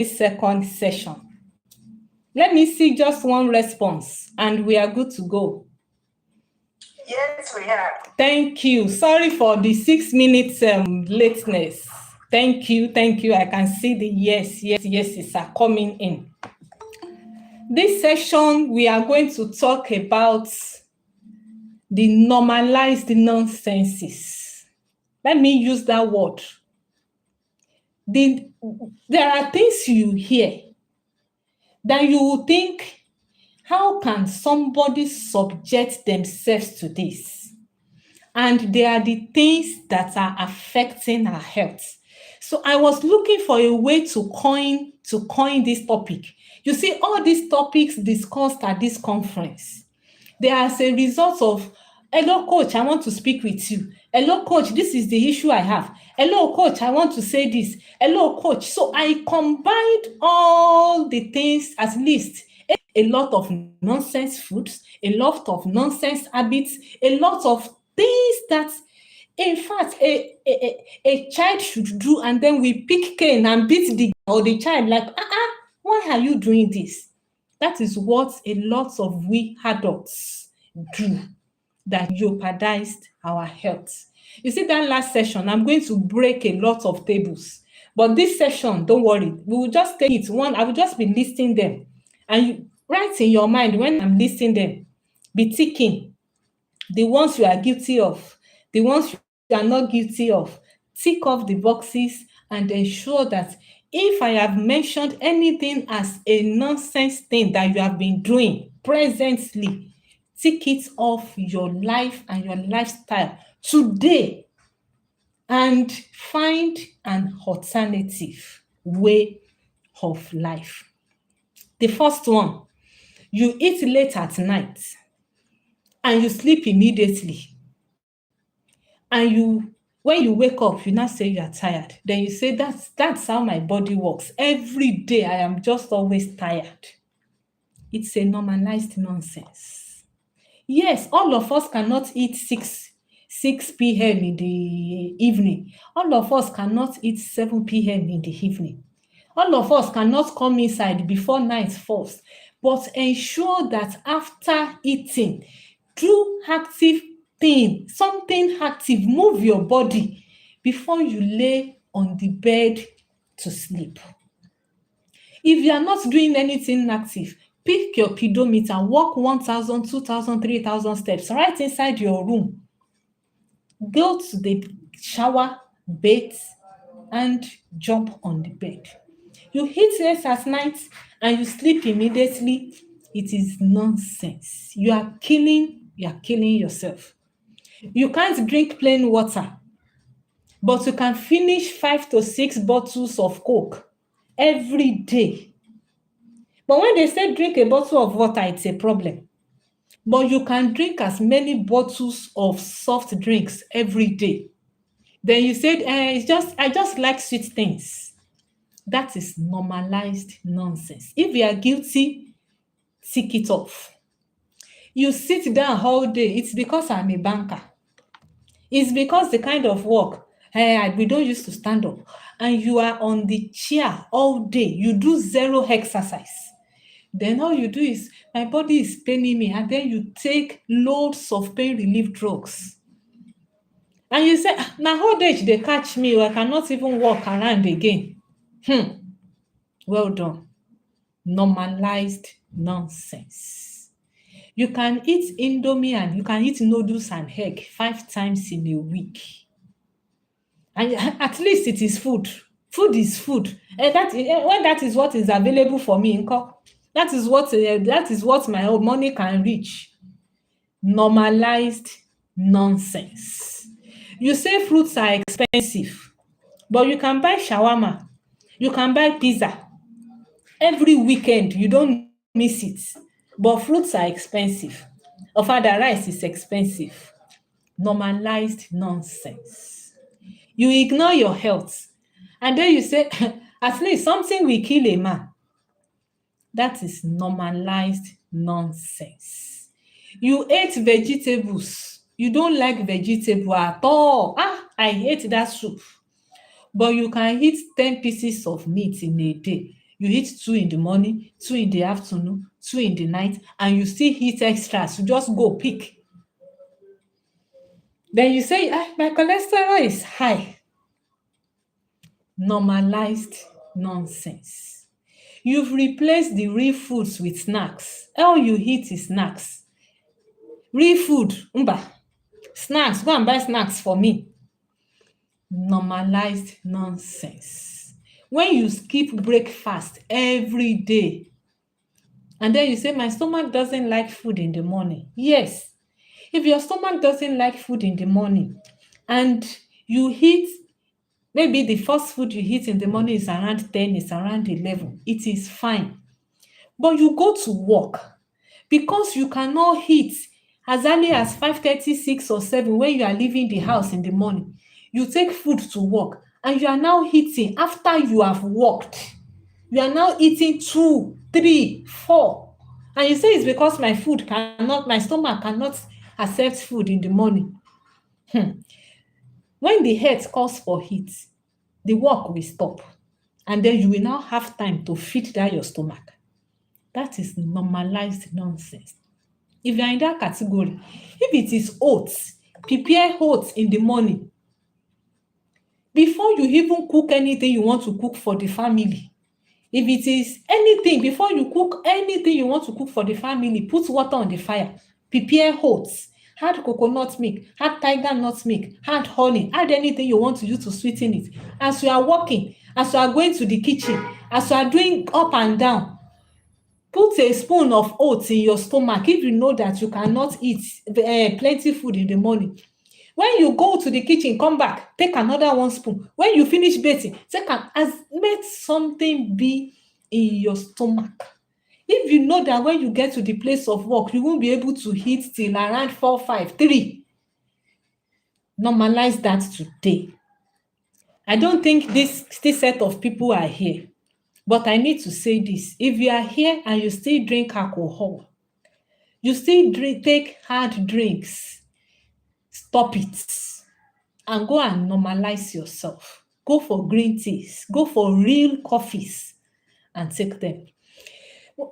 this second session? Let me see just one response and we are good to go. Yes, we are. Thank you. Sorry for the 6 minutes lateness. Thank you. I can see the yeses are coming in. This session, we are going to talk about the normalized nonsenses. Let me use that word. There are things you hear that you will think, how can somebody subject themselves to this? And they are the things that are affecting our health. So I was looking for a way to coin this topic. You see, all these topics discussed at this conference, they are as a result of, hello, coach, I want to speak with you. Hello, coach, this is the issue I have. Hello, coach, I want to say this. Hello, coach. So I combined all the things, at least a lot of nonsense foods, a lot of nonsense habits, a lot of things that, in fact, a child should do, and then we pick cane and beat the child like, why are you doing this? That is what a lot of we adults do that jeopardized our health. You see, that last session, I'm going to break a lot of tables. But this session, don't worry, we will just take it one. I will just be listing them. And you write in your mind when I'm listing them, be ticking the ones you are guilty of, the ones you are not guilty of. Tick off the boxes and ensure that if I have mentioned anything as a nonsense thing that you have been doing presently, tick it off your life and your lifestyle today and find an alternative way of life. The first one, you eat late at night and you sleep immediately. And when you wake up, you now say you are tired. Then you say, that's how my body works. Every day I am just always tired. It's a normalized nonsense. Yes, all of us cannot eat 6 p.m. in the evening. All of us cannot eat 7 p.m. in the evening. All of us cannot come inside before night falls. But ensure that after eating, do active thing, something active, move your body before you lay on the bed to sleep. If you are not doing anything active, pick your pedometer, walk 1,000, 2,000, 3,000 steps right inside your room. Go to the shower, bathe, and jump on the bed. You eat late at night and you sleep immediately. It is nonsense. You are killing yourself. You can't drink plain water, but you can finish 5 to 6 bottles of Coke every day. But when they say drink a bottle of water, it's a problem. But you can drink as many bottles of soft drinks every day. Then you said, I just like sweet things. That is normalized nonsense. If you are guilty, tick it off. You sit down all day, it's because I'm a banker. It's because the kind of work, we don't used to stand up. And you are on the chair all day. You do zero exercise. Then all you do is, my body is paining me. And then you take loads of pain relief drugs. And you say, now old age, they catch me. I cannot even walk around again. Well done. Normalized nonsense. You can eat Indomie and you can eat noodles and egg 5 times in a week. And at least it is food. Food is food. And when that is what is available for me, that is what my money can reach. Normalized nonsense. You say fruits are expensive, but you can buy shawarma. You can buy pizza. Every weekend, you don't miss it. But fruits are expensive. Ofada rice is expensive. Normalized nonsense. You ignore your health. And then you say, at least something will kill a man. That is normalized nonsense. You ate vegetables. You don't like vegetable at all. I hate that soup. But you can eat 10 pieces of meat in a day. You eat 2 in the morning, 2 in the afternoon, 2 in the night, and you still eat extras. You just go pick. Then you say, my cholesterol is high. Normalized nonsense. You've replaced the real foods with snacks. All you eat is snacks. Real food, snacks, go and buy snacks for me. Normalized nonsense. When you skip breakfast every day, and then you say, my stomach doesn't like food in the morning. Yes, if your stomach doesn't like food in the morning, and you eat, maybe the first food you eat in the morning is around 10, is around 11, it is fine. But you go to work, because you cannot eat as early as 5:30, 6 or 7 when you are leaving the house in the morning. You take food to work, and you are now eating after you have worked. You are now eating 2, 3, 4. And you say it's because my stomach cannot accept food in the morning. When the head calls for heat, the work will stop. And then you will now have time to feed that your stomach. That is normalized nonsense. If you are in that category, if it is oats, prepare oats in the morning. Before you even cook anything you want to cook for the family, if it is anything, before you cook anything you want to cook for the family, put water on the fire, prepare oats, add coconut milk, add tiger nut milk, add honey, add anything you want to use to sweeten it. As you are walking, as you are going to the kitchen, as you are doing up and down, put a spoon of oats in your stomach if you know that you cannot eat plenty food in the morning. When you go to the kitchen, come back, take another 1 spoon. When you finish bathing, let something be in your stomach. If you know that when you get to the place of work, you won't be able to eat till around 4, 5, 3, normalize that today. I don't think this set of people are here, but I need to say this. If you are here and you still drink alcohol, you still take hard drinks, stop it and go and normalize yourself. Go for green teas, go for real coffees and take them.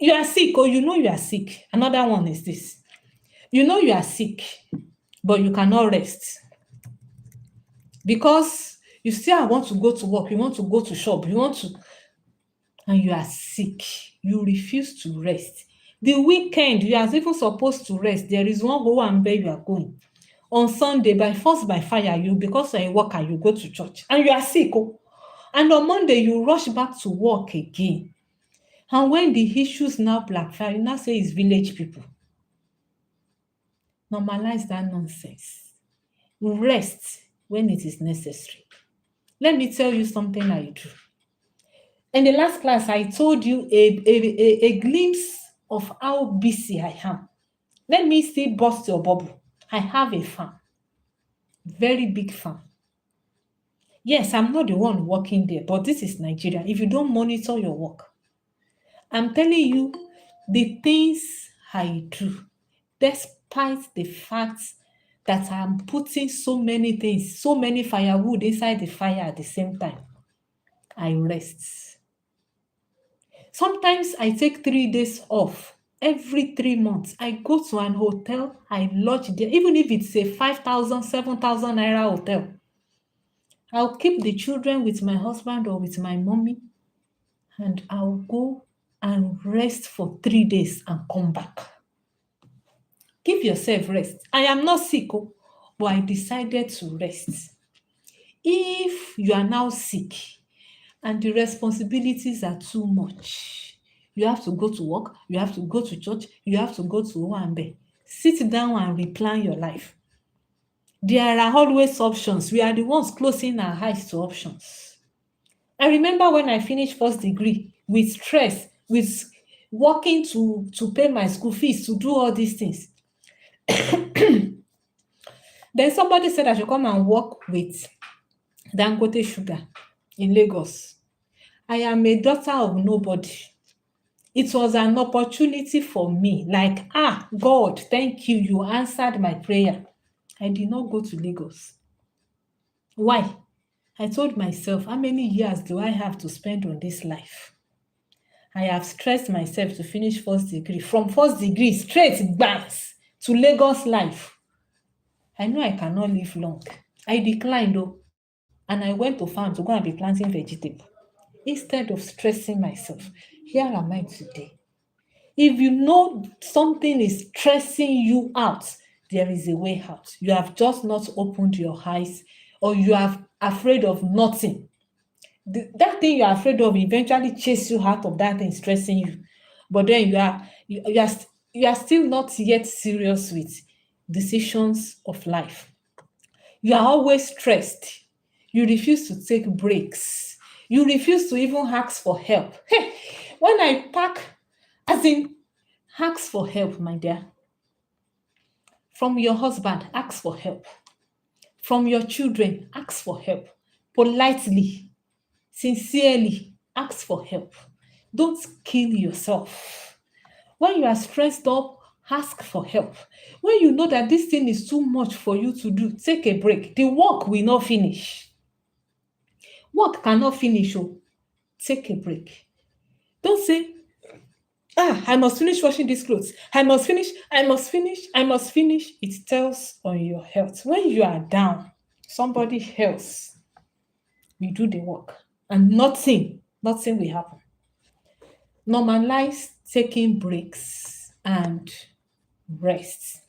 You are sick, or you know you are sick. Another one is this. You know you are sick, but you cannot rest because you still want to go to work, you want to go to shop, and you are sick. You refuse to rest. The weekend, you are even supposed to rest. There is one go and bed you are going. On Sunday, by force, by fire, because you're a worker, you go to church and you are sick. And on Monday, you rush back to work again. And when the issues now blackfire, you now say it's village people. Normalize that nonsense. Rest when it is necessary. Let me tell you something I do. In the last class, I told you a glimpse of how busy I am. Let me still burst your bubble. I have a farm. Very big farm. Yes, I'm not the one working there, but this is Nigeria. If you don't monitor your work, I'm telling you the things I do, despite the fact that I'm putting so many things, so many firewood inside the fire at the same time, I rest. Sometimes I take 3 days off. Every 3 months, I go to an hotel, I lodge there, even if it's a 5,000, 7,000 naira hotel. I'll keep the children with my husband or with my mommy, and I'll go and rest for 3 days and come back. Give yourself rest. I am not sick, but I decided to rest. If you are now sick and the responsibilities are too much, you have to go to work, you have to go to church, you have to go to Owambe, sit down and replan your life. There are always options. We are the ones closing our eyes to options. I remember when I finished first degree with stress, with working to pay my school fees, to do all these things. Then somebody said I should come and work with Dangote Sugar in Lagos. I am a daughter of nobody. It was an opportunity for me. Like, God, thank you. You answered my prayer. I did not go to Lagos. Why? I told myself, how many years do I have to spend on this life? I have stressed myself to finish first degree. From first degree, straight back to Lagos life. I know I cannot live long. I declined though, and I went to farm to go and be planting vegetable. Instead of stressing myself, here am I today. If you know something is stressing you out, there is a way out. You have just not opened your eyes, or you are afraid of nothing. That thing you are afraid of eventually chase you out of that thing stressing you. But then you are still not yet serious with decisions of life. You are always stressed. You refuse to take breaks. You refuse to even ask for help. Hey, when I pack, as in, ask for help, my dear. From your husband, ask for help. From your children, ask for help. Politely, sincerely, ask for help. Don't kill yourself. When you are stressed up, ask for help. When you know that this thing is too much for you to do, take a break. The work will not finish. Work cannot finish. Oh, take a break. Don't say, I must finish washing these clothes. I must finish. It tells on your health. When you are down, somebody else will do the work, and nothing will happen. Normalize taking breaks and rest.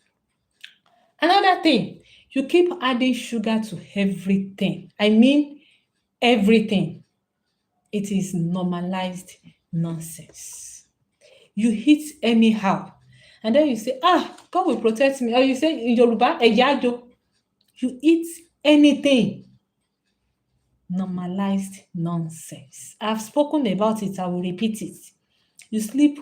Another thing, you keep adding sugar to everything. I mean, everything. It is normalized nonsense. You eat anyhow, and then you say, God will protect me. Or you say in Yoruba, Eyajo. You eat anything. Normalized nonsense. I've spoken about it, I will repeat it. You sleep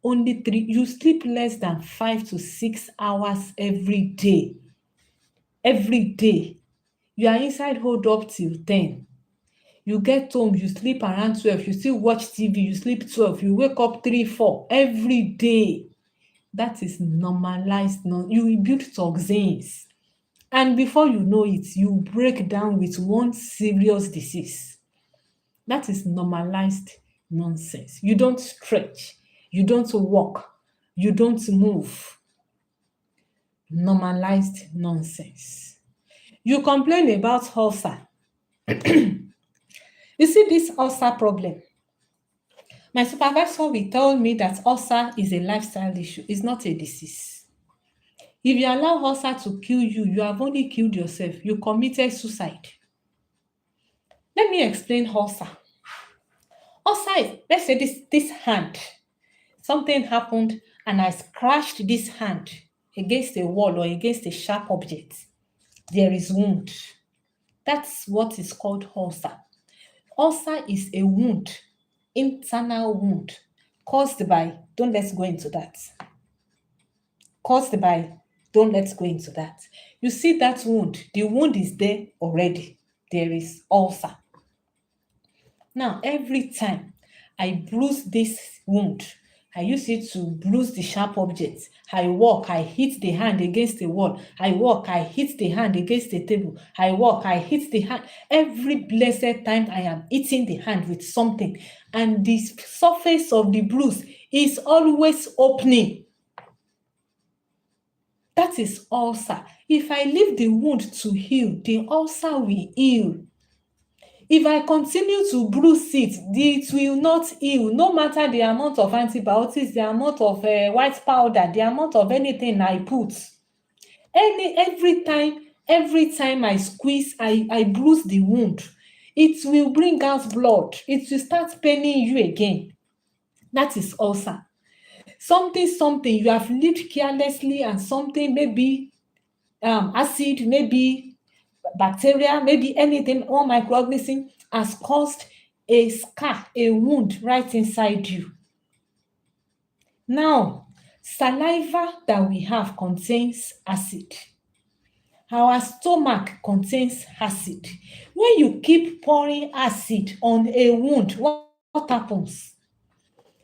you sleep less than 5 to 6 hours every day. Every day. You are inside hold up till 10. You get home, you sleep around 12. You still watch TV, you sleep 12. You wake up 3, 4 every day. That is normalized. You will build toxins. And before you know it, you break down with one serious disease. That is normalized nonsense. You don't stretch. You don't walk. You don't move. Normalized nonsense. You complain about ulcer. You see this ulcer problem. My supervisor will tell me that ulcer is a lifestyle issue. It's not a disease. If you allow ulcer to kill you, you have only killed yourself. You committed suicide. Let me explain ulcer. Ulcer is, let's say this hand. Something happened and I scratched this hand against a wall or against a sharp object. There is wound. That's what is called ulcer. Ulcer is a wound, internal wound, caused by, let's go into that. You see that wound, the wound is there already. There is ulcer. Now, every time I bruise this wound, I use it to bruise the sharp objects. I walk, I hit the hand against the wall. I walk, I hit the hand against the table. I walk, I hit the hand. Every blessed time I am hitting the hand with something, and the surface of the bruise is always opening. That is ulcer. If I leave the wound to heal, the ulcer will heal. If I continue to bruise it will not heal, no matter the amount of antibiotics, the amount of white powder, the amount of anything I put. Every time I squeeze, I bruise the wound, it will bring out blood. It will start paining you again. That is ulcer. Something you have lived carelessly, and something, maybe acid, maybe bacteria, maybe anything, or microorganism has caused a scar, a wound right inside you. Now, saliva that we have contains acid. Our stomach contains acid. When you keep pouring acid on a wound, what happens?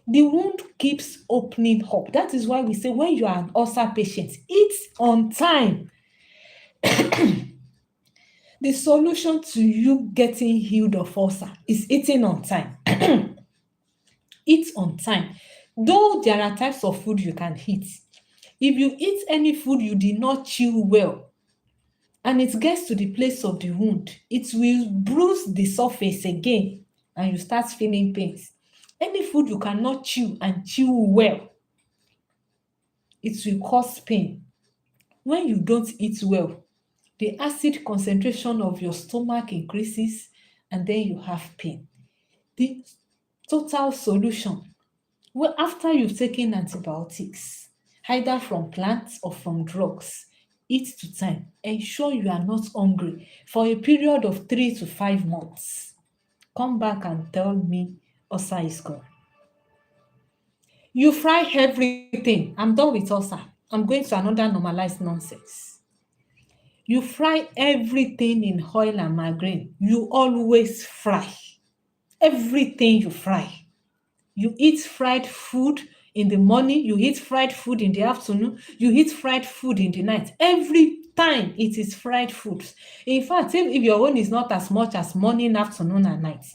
The wound keeps opening up. That is why we say when you are an ulcer patient, eat on time. The solution to you getting healed of ulcer is eating on time. Eat on time. Though there are types of food you can eat, if you eat any food you did not chew well and it gets to the place of the wound, it will bruise the surface again and you start feeling pains. Any food you cannot chew and chew well, it will cause pain. When you don't eat well, the acid concentration of your stomach increases and then you have pain. The total solution, well, after you've taken antibiotics, either from plants or from drugs, eat to time. Ensure you are not hungry for a period of 3 to 5 months. Come back and tell me ulcer is gone. You fry everything. I'm done with ulcer. I'm going to another normalized nonsense. You fry everything in oil and margarine. You always fry. Everything you fry. You eat fried food in the morning, you eat fried food in the afternoon, you eat fried food in the night. Every time it is fried food. In fact, if your own is not as much as morning, afternoon, and night,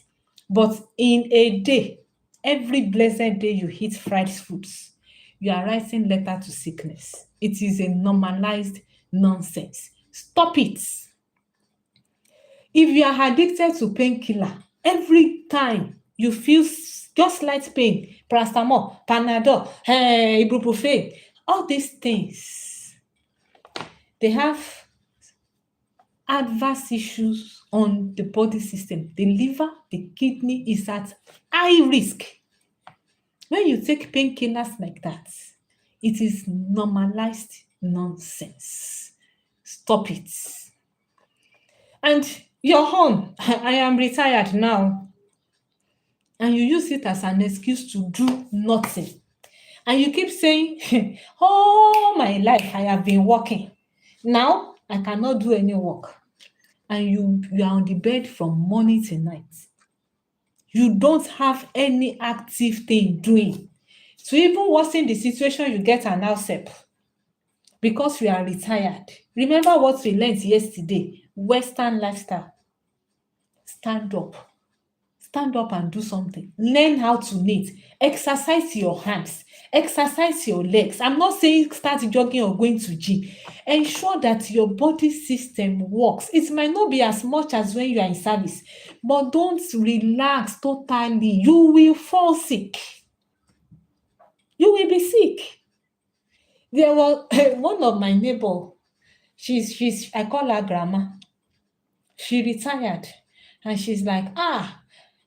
but in a day, every blessed day you eat fried foods, you are writing letter to sickness. It is a normalized nonsense. Stop it. If you are addicted to painkiller, every time you feel just slight pain, paracetamol, Panadol, ibuprofen, all these things, they have adverse issues on the body system. The liver, the kidney is at high risk. When you take painkillers like that, it is normalized nonsense. Stop it. And your own, I am retired now, and you use it as an excuse to do nothing. And you keep saying, all my life I have been working. Now I cannot do any work. And you are on the bed from morning to night. You don't have any active thing doing. To even worsen the situation, you get an outstep because you are retired. Remember what we learned yesterday, Western lifestyle. Stand up. Stand up and do something. Learn how to knit. Exercise your hands. Exercise your legs. I'm not saying start jogging or going to gym. Ensure that your body system works. It might not be as much as when you are in service, but don't relax totally. You will fall sick. You will be sick. There was one of my neighbor. She's I call her grandma. She retired, and she's like,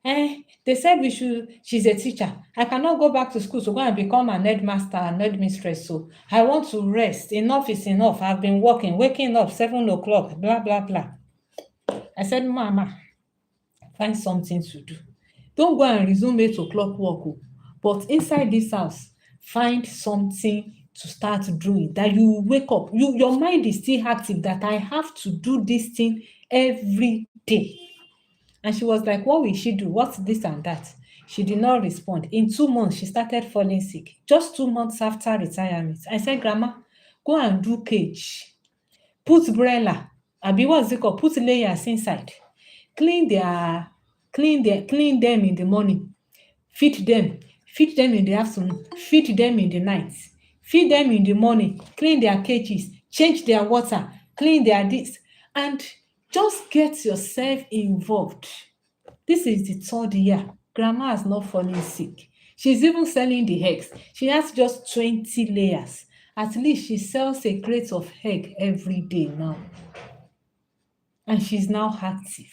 they said she's a teacher. I cannot go back to school to go and become an headmaster and headmistress. So I want to rest. Enough is enough. I've been working, waking up 7 o'clock, blah, blah, blah. I said, Mama, find something to do. Don't go and resume 8 o'clock work. But inside this house, find something to start doing that you wake up. Your mind is still active that I have to do this thing every day. And she was like, what will she do? What's this and that? She did not respond. In 2 months, she started falling sick. Just 2 months after retirement. I said, Grandma, go and do cage. Put umbrella. What's it called? Put layers inside. Clean them in the morning. Feed them in the afternoon. Feed them in the night. Feed them in the morning. Clean their cages. Change their water. Clean their this. And just get yourself involved. This is the 3rd year. Grandma has not fallen sick. She's even selling the eggs. She has just 20 layers. At least she sells a crate of egg every day now. And she's now active.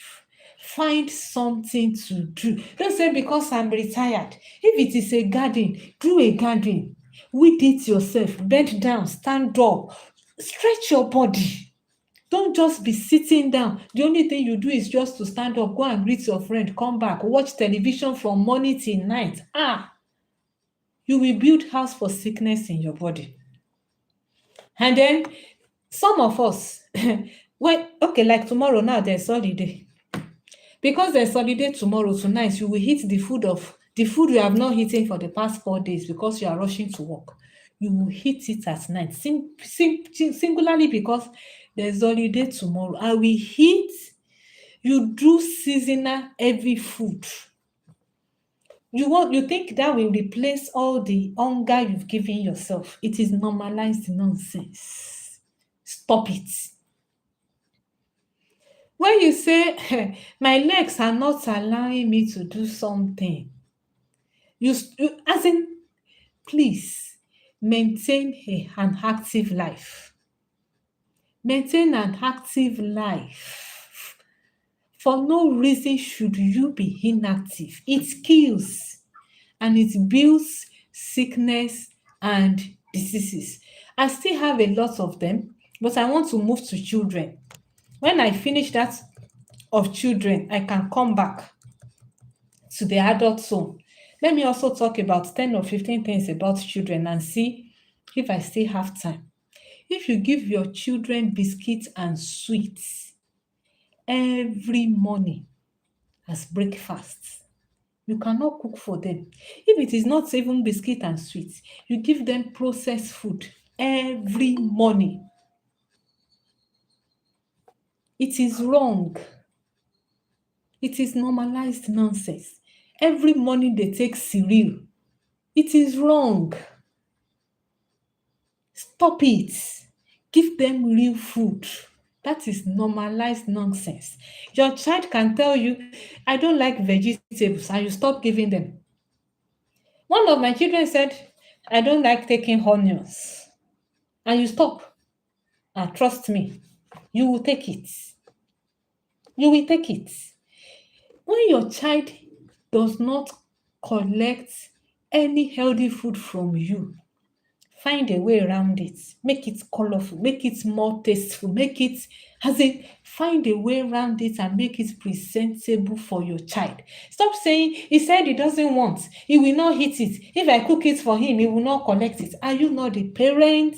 Find something to do. Don't say because I'm retired. If it is a garden, do a garden. Weed it yourself. Bend down, stand up. Stretch your body. Don't just be sitting down. The only thing you do is just to stand up, go and greet your friend, come back, watch television from morning till night. You will build house for sickness in your body. And then some of us, like tomorrow now, there's holiday. Because there's holiday tomorrow, tonight, you will eat the food you have not eaten for the past 4 days because you are rushing to work. You will eat it at night, singularly because there's holiday tomorrow. I will eat. You do seasonal heavy food. You think that will replace all the hunger you've given yourself. It is normalized nonsense. Stop it. When you say, my legs are not allowing me to do something, as in, please maintain an active life. Maintain an active life. For no reason should you be inactive. It kills and it builds sickness and diseases. I still have a lot of them, but I want to move to children. When I finish that of children, I can come back to the adult zone. Let me also talk about 10 or 15 things about children and see if I still have time. If you give your children biscuits and sweets every morning as breakfast, you cannot cook for them. If it is not even biscuit and sweets, you give them processed food every morning. It is wrong. It is normalized nonsense. Every morning they take cereal. It is wrong. Stop it. Give them real food. That is normalized nonsense. Your child can tell you, I don't like vegetables, and you stop giving them. One of my children said, I don't like taking onions, and you stop. And trust me, you will take it. You will take it. When your child does not collect any healthy food from you, find a way around it. Make it colorful, make it more tasteful, make it, find a way around it and make it presentable for your child. Stop saying, he said he doesn't want, he will not eat it. If I cook it for him, he will not collect it. Are you not the parent?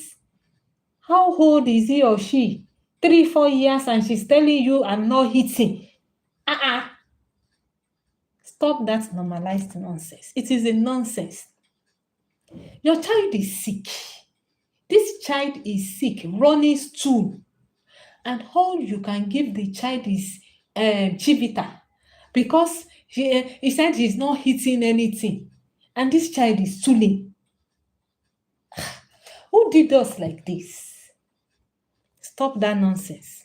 How old is he or she? 3, 4 years and she's telling you, I'm not eating. Stop that normalized nonsense. It is a nonsense. Your child is sick. This child is sick, running stool, and all you can give the child is chivita because he said he's not eating anything, and this child is stooling. Who did us like this? Stop that nonsense.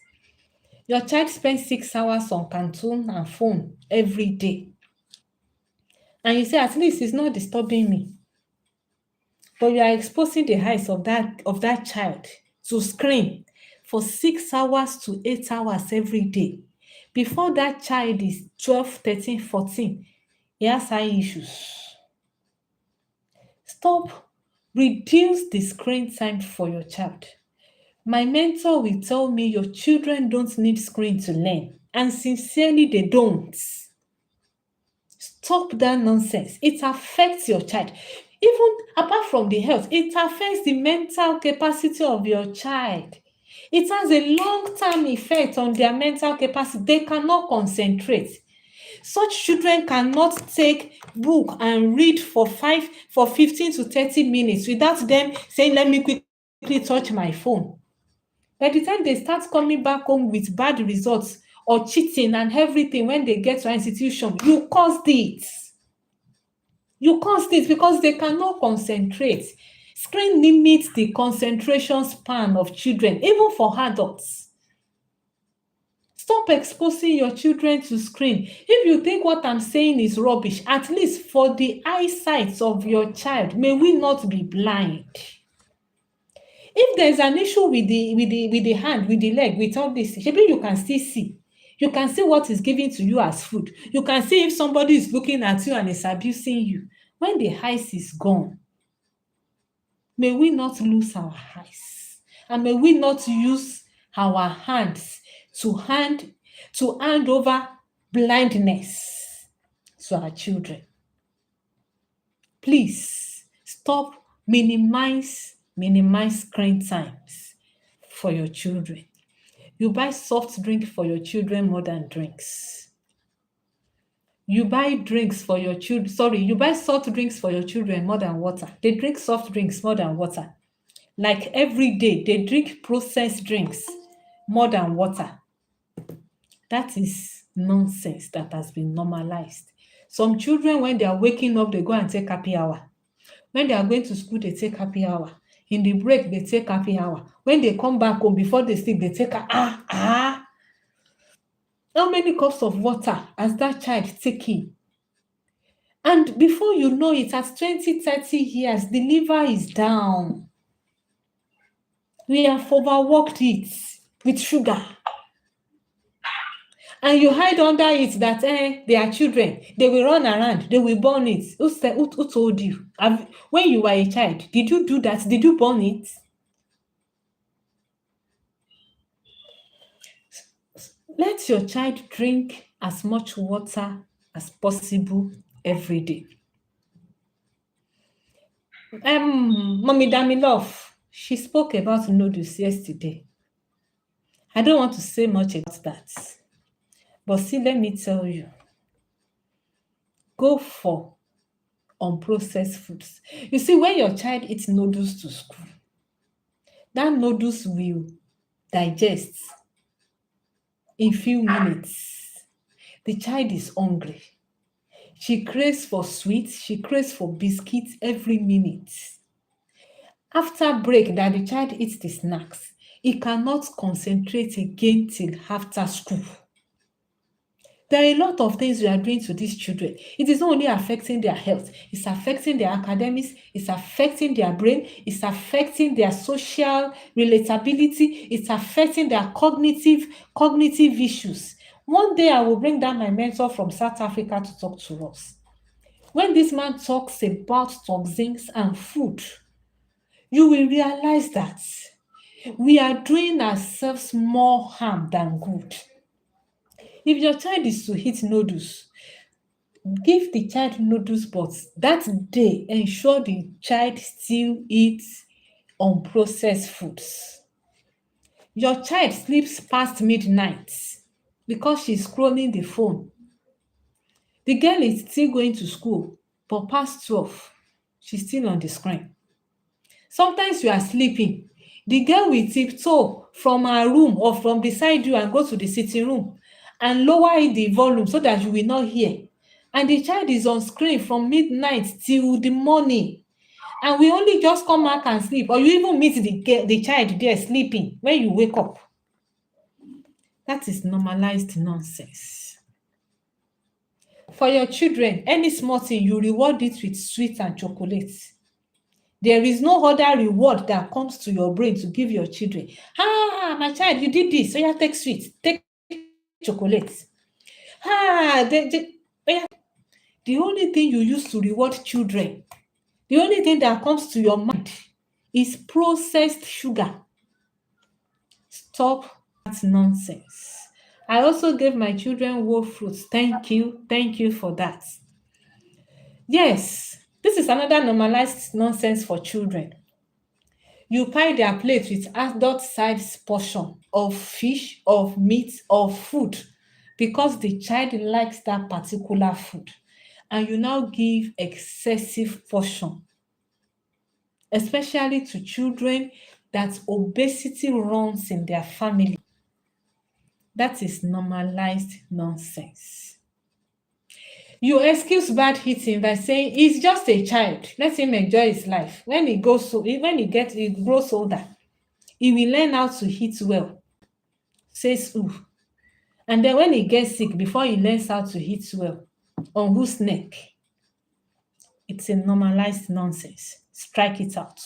Your child spends 6 hours on cartoon and phone every day, and you say, at least it's not disturbing me. But you are exposing the eyes of that child to screen for 6 hours to 8 hours every day. Before that child is 12, 13, 14, he has eye issues. Stop. Reduce the screen time for your child. My mentor will tell me your children don't need screen to learn. And sincerely, they don't. Stop that nonsense. It affects your child. Even apart from the health, it affects the mental capacity of your child. It has a long-term effect on their mental capacity. They cannot concentrate. Such children cannot take book and read for 15 to 30 minutes without them saying, let me quickly touch my phone. By the time they start coming back home with bad results or cheating and everything when they get to an institution, you caused it. You caused it because they cannot concentrate. Screen limits the concentration span of children, even for adults. Stop exposing your children to screen. If you think what I'm saying is rubbish, at least for the eyesight of your child, may we not be blind. If there's an issue with the hand, with the leg, with all this, maybe you can still see. You can see what is given to you as food. You can see if somebody is looking at you and is abusing you. When the eyes is gone, may we not lose our eyes, and may we not use our hands to hand over blindness to our children. Please stop, minimize screen times for your children. You buy soft drink for your children more than drinks. You buy drinks for your children. You buy soft drinks for your children more than water. They drink soft drinks more than water. Like every day, they drink processed drinks more than water. That is nonsense that has been normalized. Some children, when they are waking up, they go and take happy hour. When they are going to school, they take happy hour. In the break, they take happy hour. When they come back home, before they sleep, they take How many cups of water has that child taken? And before you know it, at 20, 30 years, the liver is down. We have overworked it with sugar. And you hide under it that they are children. They will run around. They will burn it. Who told you? When you were a child, did you do that? Did you burn it? Let your child drink as much water as possible every day. Mommy Damilove, she spoke about noodles yesterday. I don't want to say much about that. But see, let me tell you, go for unprocessed foods. You see, when your child eats noodles to school, that noodles will digest in few minutes. The child is hungry. She craves for sweets, she craves for biscuits every minute. After break that the child eats the snacks, he cannot concentrate again till after school. There are a lot of things we are doing to these children. It is not only affecting their health, it's affecting their academics, it's affecting their brain, it's affecting their social relatability, it's affecting their cognitive issues. One day I will bring down my mentor from South Africa to talk to us. When this man talks about toxins and food, you will realize that we are doing ourselves more harm than good. If your child is to eat noodles, give the child noodles, but that day ensure the child still eats unprocessed foods. Your child sleeps past midnight because she's scrolling the phone. The girl is still going to school, but past 12, she's still on the screen. Sometimes you are sleeping. The girl will tiptoe from her room or from beside you and go to the sitting room and lower the volume so that you will not hear. And the child is on screen from midnight till the morning. And we only just come back and sleep. Or you even meet the child there sleeping when you wake up. That is normalized nonsense. For your children, any small thing, you reward it with sweet and chocolate. There is no other reward that comes to your brain to give your children. My child, you did this. So you take sweet, take chocolate. The only thing you use to reward children, the only thing that comes to your mind is processed sugar. Stop that nonsense. I also gave my children whole fruits. Thank you for that. Yes, this is another normalized nonsense for children. You pile their plate with adult-sized portion of fish, of meat, of food because the child likes that particular food. And you now give excessive portion, especially to children that obesity runs in their family. That is normalized nonsense. You excuse bad eating by saying he's just a child. Let him enjoy his life. When he grows older, he will learn how to eat well. Says who? And then when he gets sick, before he learns how to eat well, on whose neck? It's a normalized nonsense. Strike it out.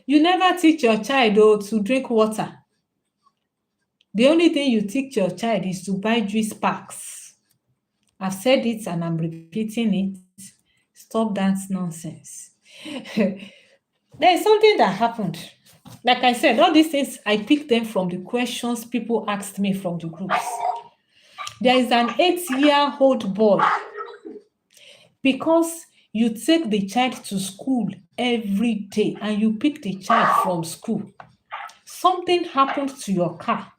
You never teach your child to drink water. The only thing you teach your child is to buy juice packs. I've said it and I'm repeating it. Stop that nonsense. There is something that happened. Like I said, all these things, I picked them from the questions people asked me from the groups. There is an 8-year-old boy. Because you take the child to school every day and you pick the child from school, something happened to your car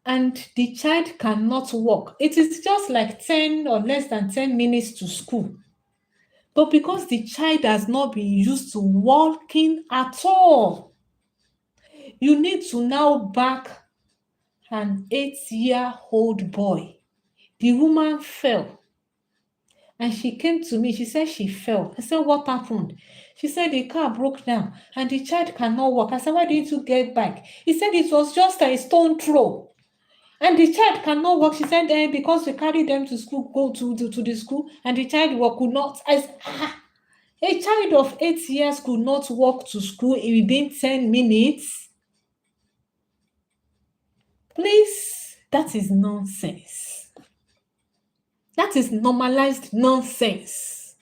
and the child cannot walk. It is just like 10 or less than 10 minutes to school. But because the child has not been used to walking at all, you need to now back an 8-year-old boy. The woman fell. And she came to me. She said she fell. I said, what happened? She said the car broke down and the child cannot walk. I said, why didn't you get back? He said it was just a stone throw. And the child cannot walk. She said, because we carried them to school, go to the school, and the child could not. I said, a child of 8 years could not walk to school within 10 minutes. Please, that is nonsense. That is normalized nonsense.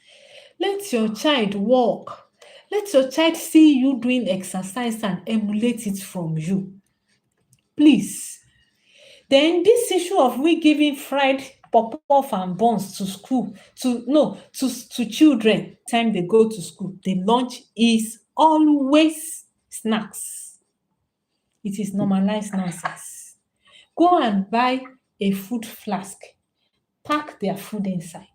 Let your child walk. Let your child see you doing exercise and emulate it from you. Please. Then this issue of we giving fried pop-off and buns to school, to children, time they go to school, the lunch is always snacks. It is normalized nonsense. Go and buy a food flask. Pack their food inside.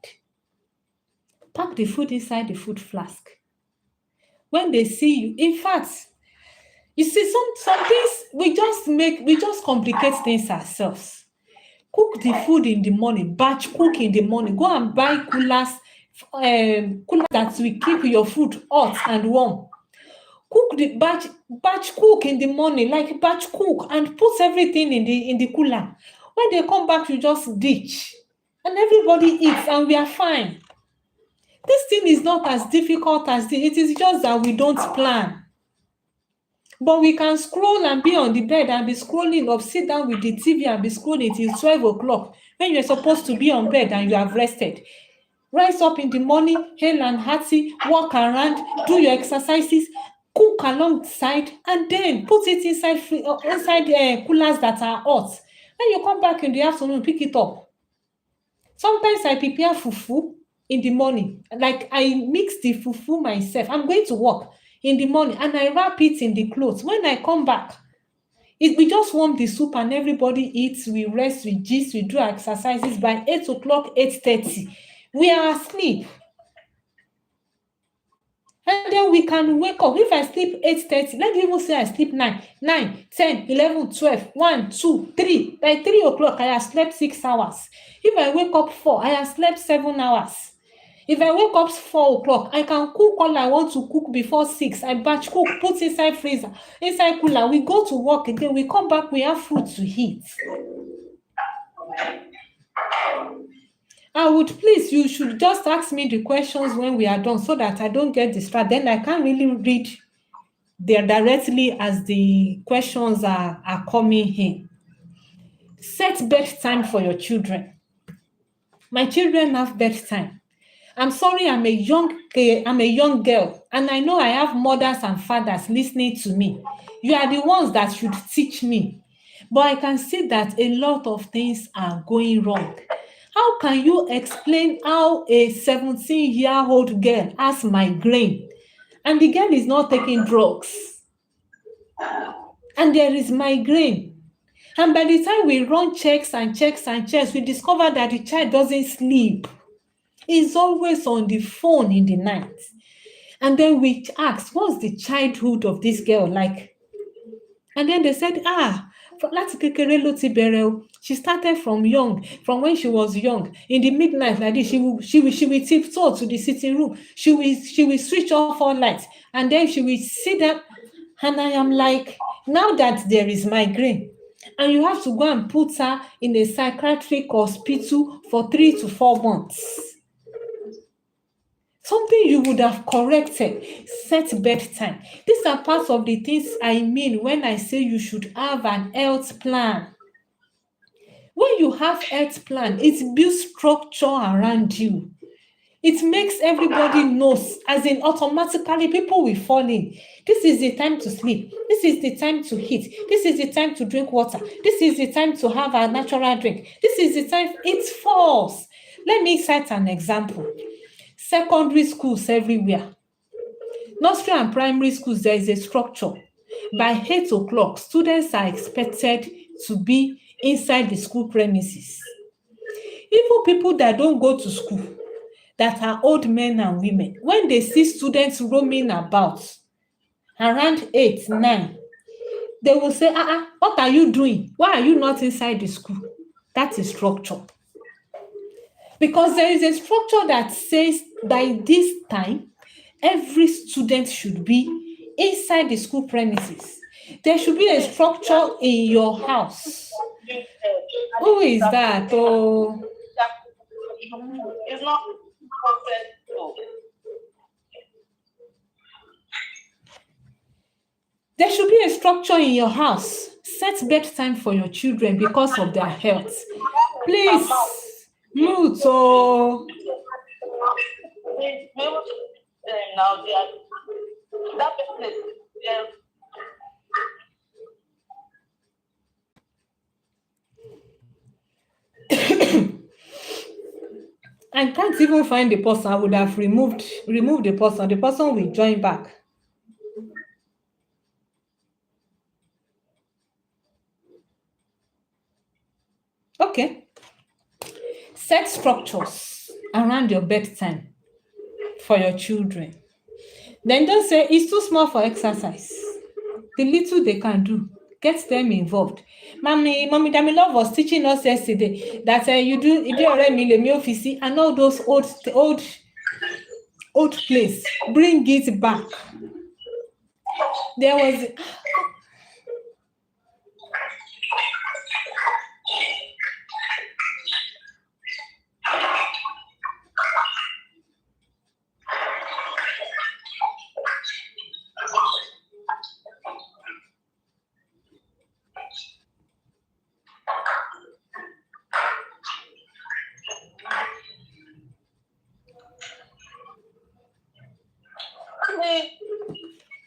Pack the food inside the food flask. When they see you, in fact, you see, some things we just complicate things ourselves. Cook the food in the morning, batch cook in the morning. Go and buy coolers that will keep your food hot and warm. Cook the batch cook in the morning, like batch cook, and put everything in the cooler. When they come back, you just ditch, and everybody eats, and we are fine. This thing is not as difficult as this. It is just that we don't plan. But we can scroll and be on the bed and be scrolling up, sit down with the TV and be scrolling till 12 o'clock when you're supposed to be on bed and you have rested. Rise up in the morning, hale and hearty, walk around, do your exercises, cook alongside, and then put it inside coolers that are hot. When you come back in the afternoon, pick it up. Sometimes I prepare fufu in the morning. Like I mix the fufu myself. I'm going to work in the morning and I wrap it in the clothes. When I come back, we just warm the soup and everybody eats, we rest, we gist, we do exercises. By 8 o'clock, 8:30, we are asleep. And then we can wake up. If I sleep 8:30, let me even say I sleep 9, 10, 11, 12, 1, 2, 3. By 3 o'clock, I have slept 6 hours. If I wake up 4, I have slept 7 hours. If I wake up 4 o'clock, I can cook all I want to cook before 6. I batch cook, put inside freezer, inside cooler. We go to work again. We come back, we have food to eat. I would please, you should just ask me the questions when we are done so that I don't get distracted. Then I can't really read there directly as the questions are coming in. Set bedtime for your children. My children have bedtime. I'm sorry, I'm a young girl, and I know I have mothers and fathers listening to me. You are the ones that should teach me. But I can see that a lot of things are going wrong. How can you explain how a 17-year-old girl has migraine and the girl is not taking drugs? And there is migraine. And by the time we run checks, we discover that the child doesn't sleep. He's always on the phone in the night. And then we asked, what's the childhood of this girl like? And then they said, she started from when she was young. In the midnight like this, she will tiptoe to the sitting room. She will switch off all lights. And then she will sit down. And I am like, now that there is migraine, and you have to go and put her in a psychiatric hospital for 3 to 4 months. Something you would have corrected. Set bedtime. These are parts of the things I mean when I say you should have an health plan. When you have health plan, it builds structure around you. It makes everybody knows, as in automatically people will fall in. This is the time to sleep. This is the time to eat. This is the time to drink water. This is the time to have a natural drink. This is the time it falls. Let me cite an example. Secondary schools everywhere. Nursery and primary schools, there is a structure. By 8 o'clock, students are expected to be inside the school premises. Even people that don't go to school, that are old men and women, when they see students roaming about around 8, 9, they will say, what are you doing? Why are you not inside the school? That is structure. Because there is a structure that says by this time, every student should be inside the school premises. There should be a structure in your house. Who is that? Oh, It's not perfect though. there should be a structure in your house. Set bedtime for your children because of their health. Please, mute. Oh, Now they are that person is I can't even find the person. I would have removed the person. The person will join back. Okay. Set structures around your bedtime for your children. Then don't say it's too small for exercise. The little they can do, get them involved. Mommy Damilove was teaching us yesterday that you do already le mi office and all those old place. Bring it back. There was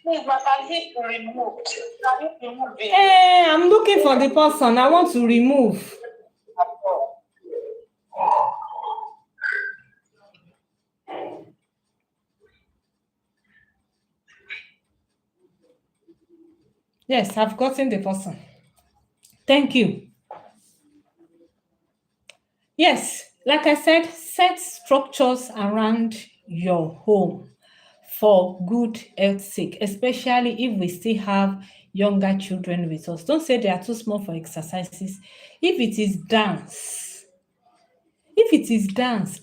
please, but can he be removed? Can you remove it? I'm looking for the person. I want to remove. Yes, I've gotten the person. Thank you. Yes, like I said, set structures around your home for good health sake, especially if we still have younger children with us. Don't say they are too small for exercises. If it is dance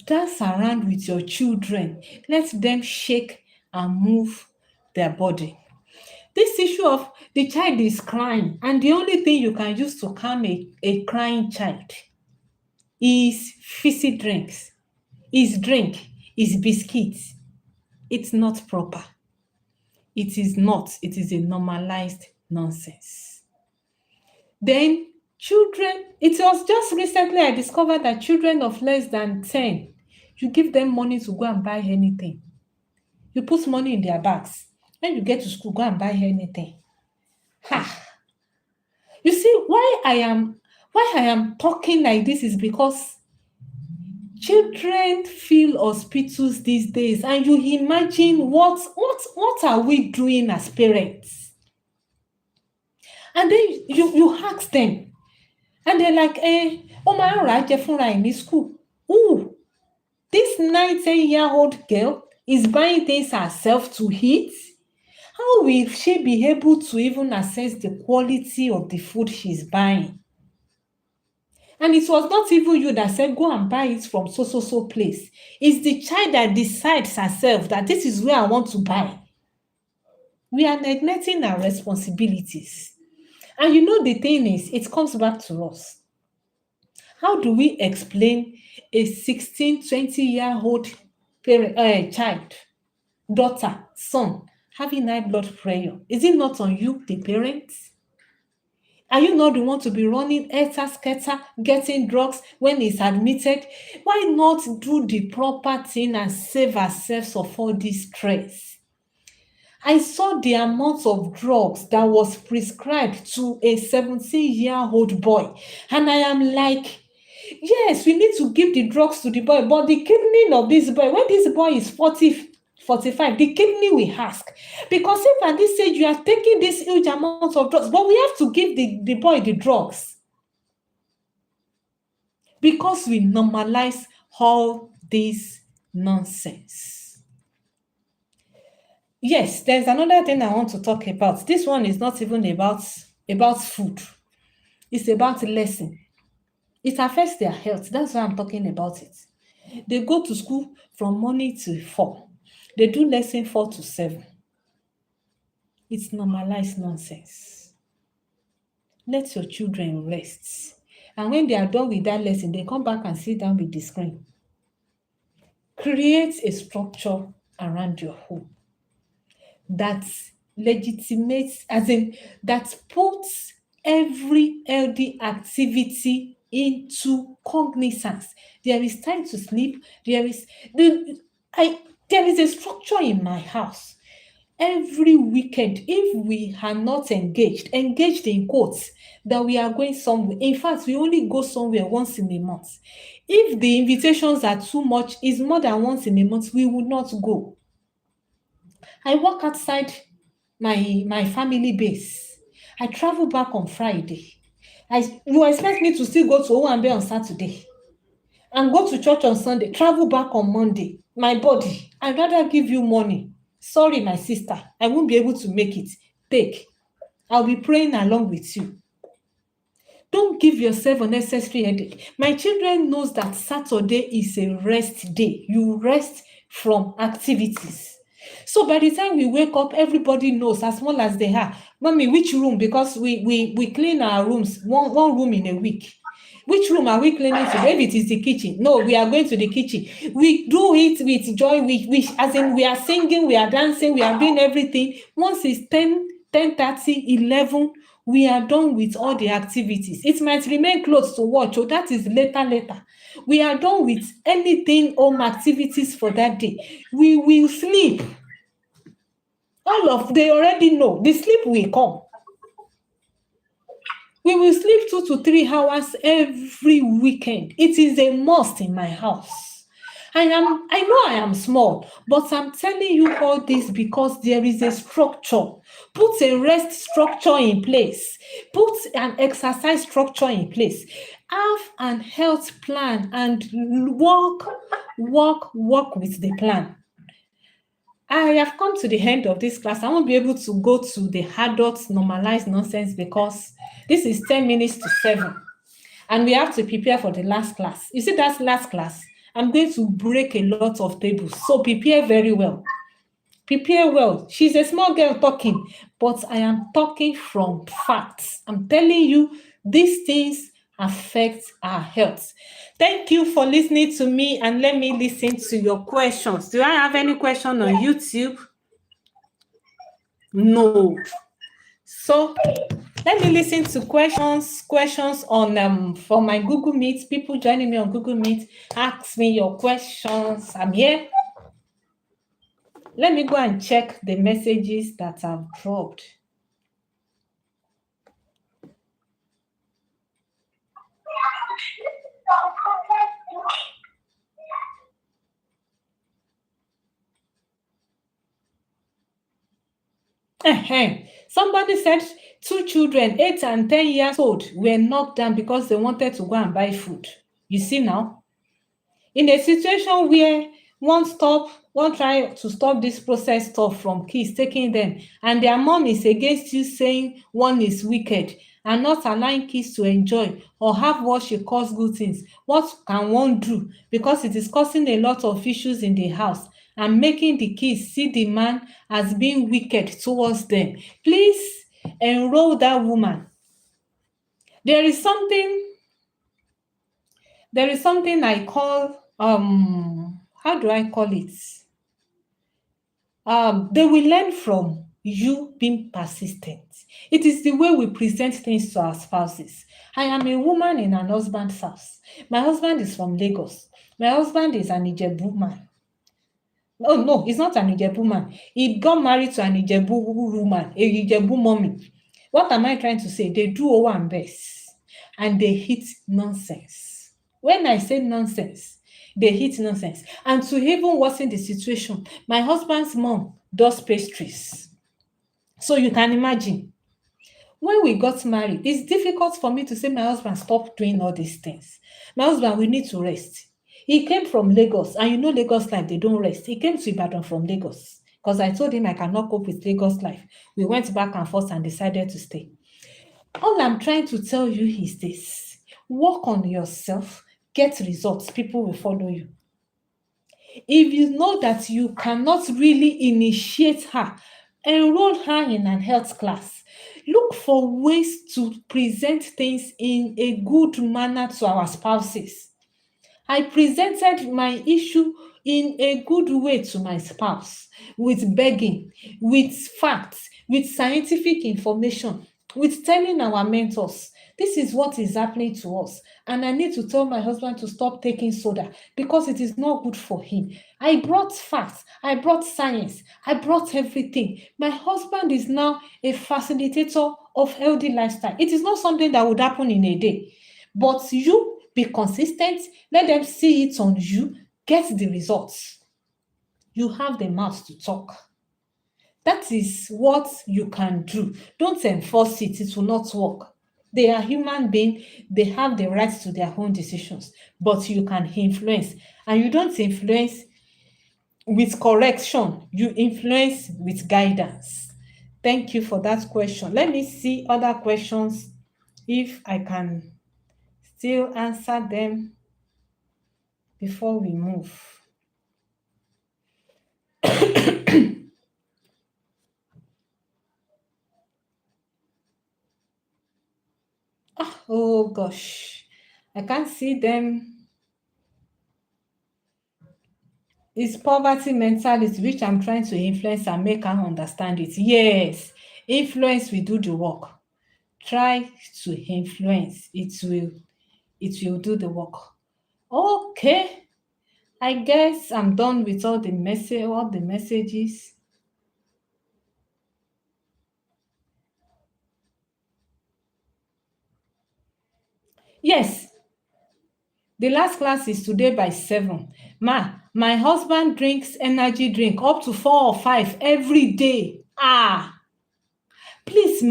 dance around with your children. Let them shake and move their body. This issue of the child is crying, and the only thing you can use to calm a crying child is fizzy drinks, is drink, is biscuits. It's not proper. It is not. It is a normalized nonsense. Then children, it was just recently I discovered that children of less than 10, you give them money to go and buy anything. You put money in their bags. When you get to school, go and buy anything. Ha! You see, why I am talking like this is because children fill hospitals these days, and you imagine what are we doing as parents? And then you ask them, and they're like, oh my right, in school. Ooh, this 19-year-old girl is buying things herself to eat. How will she be able to even assess the quality of the food she's buying? And it was not even you that said, go and buy it from so place. It's the child that decides herself that this is where I want to buy. We are neglecting our responsibilities. And you know the thing is, it comes back to us. How do we explain a 16, 20-year-old child, daughter, son, having high blood pressure? Is it not on you, the parents? Are you not the one to be running scatter, getting drugs when he's admitted? Why not do the proper thing and save ourselves of all this stress? I saw the amount of drugs that was prescribed to a 17-year-old boy, and I am like, yes, we need to give the drugs to the boy, but the kidney of this boy, when this boy is 40, 45, the kidney will ask. Because if at this stage you are taking this huge amount of drugs, but we have to give the boy the drugs. Because we normalize all this nonsense. Yes, there's another thing I want to talk about. This one is not even about food. It's about lesson. It affects their health. That's why I'm talking about it. They go to school from morning till 4. They do lesson 4 to 7. It's normalized nonsense. Let your children rest. And when they are done with that lesson, they come back and sit down with the screen. Create a structure around your home that legitimates, as in that puts every healthy activity into cognizance. There is time to sleep. There is a structure in my house. Every weekend, if we are not engaged in quotes, that we are going somewhere. In fact, we only go somewhere once in a month. If the invitations are too much, is more than once in a month, we will not go. I work outside my family base. I travel back on Friday. You expect me to still go to Owambe on Saturday and go to church on Sunday, travel back on Monday? My body, I'd rather give you money. Sorry, my sister, I won't be able to make it. Take. I'll be praying along with you. Don't give yourself unnecessary headache. My children knows that Saturday is a rest day. You rest from activities. So by the time we wake up, everybody knows, as small as they are. Mommy, which room? Because we clean our rooms, one room in a week. Which room are we cleaning today? Maybe it is the kitchen. No, we are going to the kitchen. We do it with joy. As in, we are singing, we are dancing, we are doing everything. Once it's 10:30, 11, we are done with all the activities. It might remain close to watch, so that is later. We are done with anything home activities for that day. We will sleep. They already know. The sleep will come. We will sleep 2 to 3 hours every weekend. It is a must in my house. I know I am small, but I'm telling you all this because there is a structure. Put a rest structure in place. Put an exercise structure in place. Have an health plan and work with the plan. I have come to the end of this class. I won't be able to go to the adult normalized nonsense because this is 10 minutes to 7. And we have to prepare for the last class. You see that last class? I'm going to break a lot of tables. So prepare very well. Prepare well. She's a small girl talking, but I am talking from facts. I'm telling you, these things affect our health. Thank you for listening to me, and let me listen to your questions. Do I have any question on YouTube? No. So let me listen to questions on for my Google Meet. People joining me on Google Meet, ask me your questions. I'm here. Let me go and check the messages that I've dropped. Somebody said 2 children, 8 and 10 years old, were knocked down because they wanted to go and buy food. You see now? In a situation where one try to stop this process stuff from kids taking them, and their mom is against you saying one is wicked and not allowing kids to enjoy or have what she calls good things, what can one do? Because it is causing a lot of issues in the house and making the kids see the man as being wicked towards them. Please enroll that woman. There is something I call how do I call it? They will learn from you being persistent. It is the way we present things to our spouses. I am a woman in an husband's house. My husband is from Lagos. My husband is an Ijebu man. Oh no, he's not an Ijebu man. He got married to an Ijebu woman, a Ijebu mommy. What am I trying to say? They do Owambes and they hit nonsense. When I say nonsense, they hit nonsense. And to even worsen the situation, my husband's mom does pastries. So you can imagine, when we got married, it's difficult for me to say, my husband, stop doing all these things. My husband, we need to rest. He came from Lagos, and you know Lagos life, they don't rest. He came to Ibadan from Lagos because I told him I cannot cope with Lagos life. We went back and forth and decided to stay. All I'm trying to tell you is this: work on yourself, get results, people will follow you. If you know that you cannot really initiate her, enroll her in an health class. Look for ways to present things in a good manner to our spouses. I presented my issue in a good way to my spouse, with begging, with facts, with scientific information, with telling our mentors, this is what is happening to us. And I need to tell my husband to stop taking soda because it is not good for him. I brought facts, I brought science, I brought everything. My husband is now a facilitator of healthy lifestyle. It is not something that would happen in a day. But you be consistent, let them see it on you, get the results. You have the mouth to talk. That is what you can do. Don't enforce it, it will not work. They are human beings, they have the right to their own decisions, but you can influence. And you don't influence with correction, you influence with guidance. Thank you for that question. Let me see other questions if I can still answer them before we move. Oh gosh, I can't see them. It's poverty mentality, which I'm trying to influence and make her understand it. Yes, influence will do the work. Try to influence, it will do the work. Okay, I guess I'm done with all the messages. Yes, the last class is today by 7. My husband drinks energy drink up to 4 or 5 every day. Please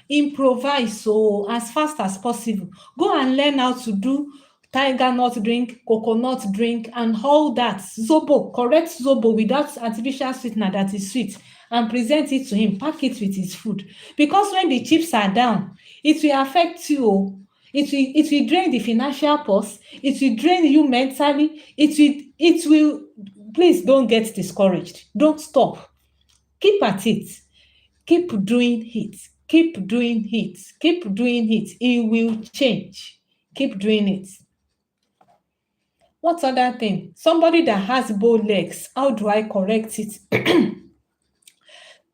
improvise as fast as possible. Go and learn how to do tiger nut drink, coconut drink and all that. Zobo, correct zobo without artificial sweetener that is sweet, and present it to him, pack it with his food. Because when the chips are down, it will affect you. It will drain the financial purse, it will drain you mentally, it will please don't get discouraged. Don't stop. Keep at it. Keep doing it. Keep doing it. Keep doing it. It will change. Keep doing it. What other thing? Somebody that has bow legs, how do I correct it?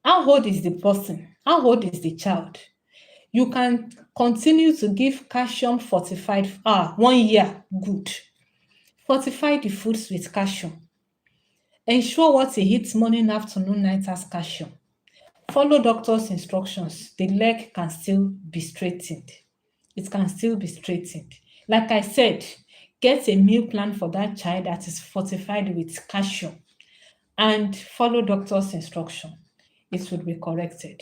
How old is the person? How old is the child? You can continue to give calcium fortified 1 year. Good. Fortify the foods with calcium. Ensure what he eats morning, afternoon, night has calcium. Follow doctor's instructions. The leg can still be straightened. It can still be straightened. Like I said, get a meal plan for that child that is fortified with calcium and follow doctor's instruction. It will be corrected.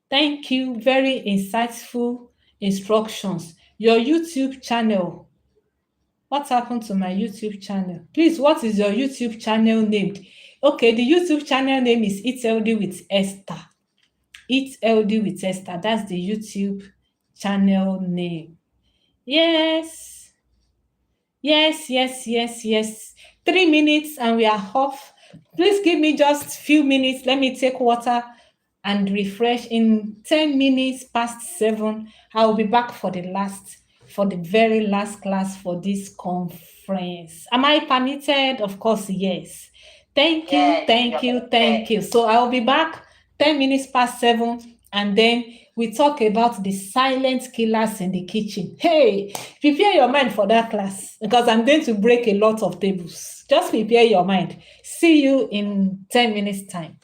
Thank you. Very insightful instructions. Your YouTube channel. What happened to my YouTube channel? Please, what is your YouTube channel named? Okay, the YouTube channel name is Eat Healthy with Esther. Eat Healthy with Esther. That's the YouTube channel name. Yes. Yes, yes, yes, yes. 3 minutes and we are off. Please give me just few minutes. Let me take water and refresh. In 10 minutes past 7, I will be back for the very last class for this conference. Am I permitted? Of course, yes. Thank you, Yes, thank you're you, thank you. So I will be back 10 minutes past 7, and then we talk about the silent killers in the kitchen. Hey, prepare your mind for that class because I'm going to break a lot of tables. Just prepare your mind. See you in 10 minutes time.